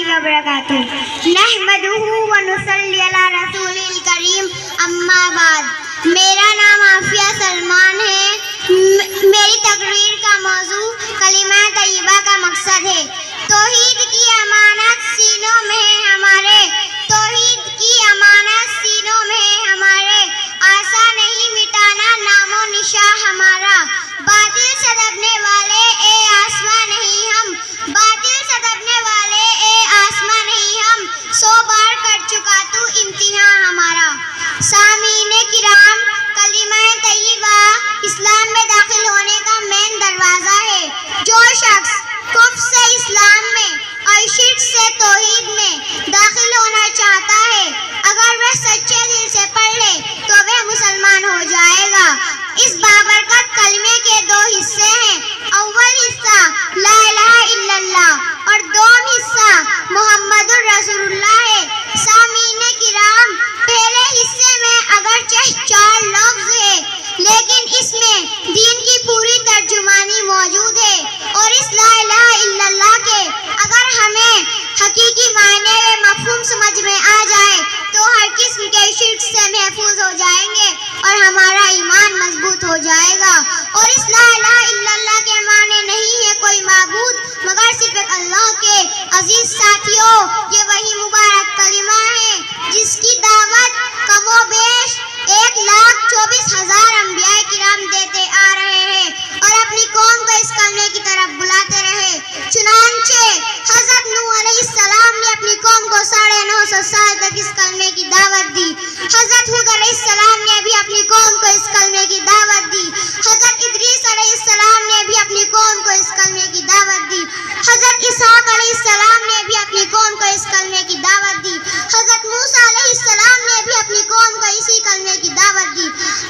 वबरकातुहू। नहमदुहू व नुसल्ली अला रसूलिल करीम, अम्मा बाद। मेरा नाम आफिया सलमान है। मेरी तकरीर का मौजू कलिमा तैयबा का मकसद है। तौहीद की अमानत सीनों में है हमारे, तौहीद की अमानत सीनों में है हमारे, आशा नहीं मिटाना नामो निशा हमारा। बातिल से दबने वाले ए आसमां नहीं हम, बातिल से दबने वाले ए आसमां नहीं हम, 100 बार कर चुका तू इम्तिहान हमारा। सामीने किराम, कलिमा तैयबा इस्लाम में दाखिल होने का मेन दरवाजा है। जो शख्स कुफ्र से इस्लाम में और शिर्क से तौहीद में दाखिल होना चाहता है, अगर वह सच्चे दिल से पढ़ ले तो वह मुसलमान हो जाएगा। इस बाबरकत कलमे के 2 हिस्से हैं। अव्वल हिस्सा ला इलाहा इल्लल्लाह और दोम हिस्सा मुहम्मदुर रसूलुल्लाह है। सामीने किराम, पहले हिस्से में अगरचे 4 लफ्ज है, लेकिन इसमें दीन की पूरी तर्जुमानी मौजूद है। और इस ला इलाहा इल्लल्लाह के अगर हमें हकीकी मायने में मफहूम समझ में आ जाए तो हर किस्म के शिर्क से महफूज हो जाएंगे और हमारा ईमान मजबूत हो जाएगा। और इस ला इलाहा इल्लल्लाह के माने नहीं है कोई माबूद मगर सिर्फ एक अल्लाह के। अजीज साथियों, ये वही मुबारक कलिमा है जिसकी दावत कमो बेश 1,24,000 अंबिया किराम देते आ रहे हैं और अपनी कौम को इस कलमे की तरफ बुलाते रहे। चुनांचे हज़रत नूह अलैहिस्सलाम ने अपनी कौम को 950 साल तक इस कलमे की दावत दी। हज़रत हूद अलैहिस्सलाम ने भी अपनी कौम को इस कलमे की दावत दी। हज़रत इदरीस अलैहिस्सलाम ने भी अपनी कौम को इस कलमे की दावत दी। हज़रत इसहाक अलैहिस्सलाम ने भी अपनी कौम को इस कलमे की दावत दी। हज़रत मूसा अलैहिस्सलाम ने भी अपनी कौम को इसी कलमे की दावत दी।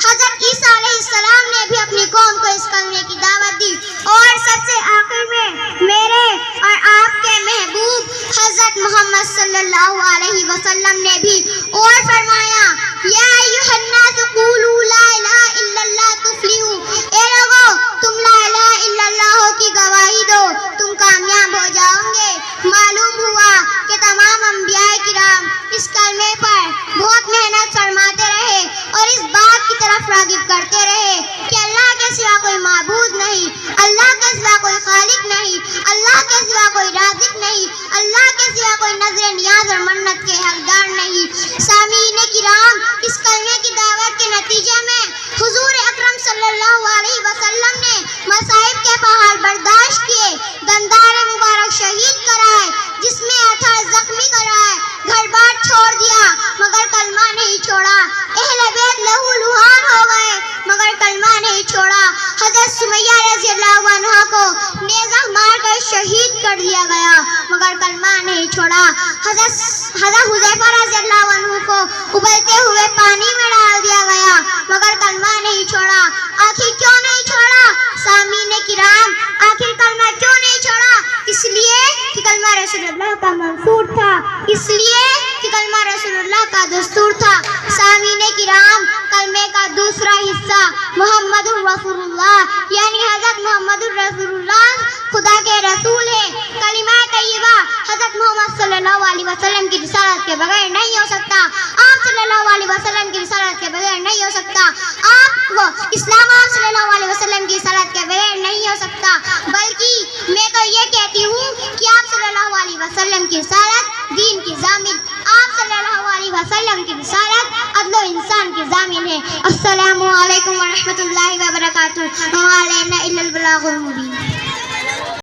हज़रत ईसा अलैहिस्सलाम ने भी अपनी कौम को इस कलमे की दावत दी। और सबसे आखिर में मेरे और आपके महबूब हज़रत मोहम्मद सल्लल्लाहु अलैहि वसल्लम ने भी और फरमाया, या अय्युहन्नास क़ूलू ला इलाहा इल्लल्लाह तुफ़्लिहू। ए लोगों, तुम ला इलाहा इल्लल्लाह की गवाही दो, तुम कामयाब हो जाओगे। मालूम हुआ कि तमाम अंबिया किराम इस कलमे पर बहुत मेहनत फरमाते रहे और इस बात की तरफ रागिब करते रहे कि अल्लाह के सिवा कोई माबूद नहीं, अल्लाह के सिवा कोई खालिक नहीं, अल्लाह के सिवा कोई राज़िक नहीं, अल्लाह के सिवा कोई नज़र नियाज और मन्नत के हकदार नहीं। सामीने किराम, इस कलमे की दावत के नतीजे में हुजूर अकरम सल्लल्लाहु अलैहि वसल्लम ने मसाइब के पहाड़ बर्दाश्त किए, दंदारे मुबारक शहीद कराए, जिसमें अथर जख्मी कराए, घर बार छोड़ दिया मगर कलमा नहीं छोड़ा। अहले बैत लहू लुहान हो गए मगर कलमा नहीं छोड़ा। हज़रत सुमैया रज़ियल्लाहु अन्हा को नेज़ा मार कर शहीद कर दिया गया मगर कलमा नहीं छोड़ा। हज़रत हुज़ैफा रज़ियल्लाहु अन्हु को उबलते हुए पानी में डाल दिया गया मगर कलमा नहीं छोड़ा। आखिर क्यों नहीं छोड़ा? सामीने किराम, आखिर कलमा क्यों नहीं छोड़ा? इसलिए कि कलमा रसूलुल्लाह का मंसूर था, इसलिए कि कलमा रसूलुल्लाह का दस्तूर था। सामीने किराम, कलमे का दूसरा हिस्सा मुहम्मदुर रसूलुल्लाह यानी हज़रत मुहम्मदुर रसूलुल्लाह खुदा के रसूल है। कलिमा तैयबा हज़रत मोहम्मद सल्लल्लाहु अलैहि वसल्लम की रिसालत के बगैर नहीं हो सकता। आप सल्लल्लाहु अलैहि वसल्लम की रिसालत के बगैर नहीं हो सकता। इस्लाम आप सल्लल्लाहु अलैहि वसल्लम की रिसालत के बगैर नहीं हो सकता। बल्कि मैं तो ये कहती हूँ कि आप सल्लल्लाहु अलैहि वसल्लम की रिसालत दीन की ज़ामिन, आप सल्लल्लाहु अलैहि वसल्लम की रिसालत अदलो इंसान की ज़ामिन है। अस्सलामु अलैकुम व रहमतुल्लाहि व बरकातुहू। व मा अलैना इल्लल बलागुल मुबीन।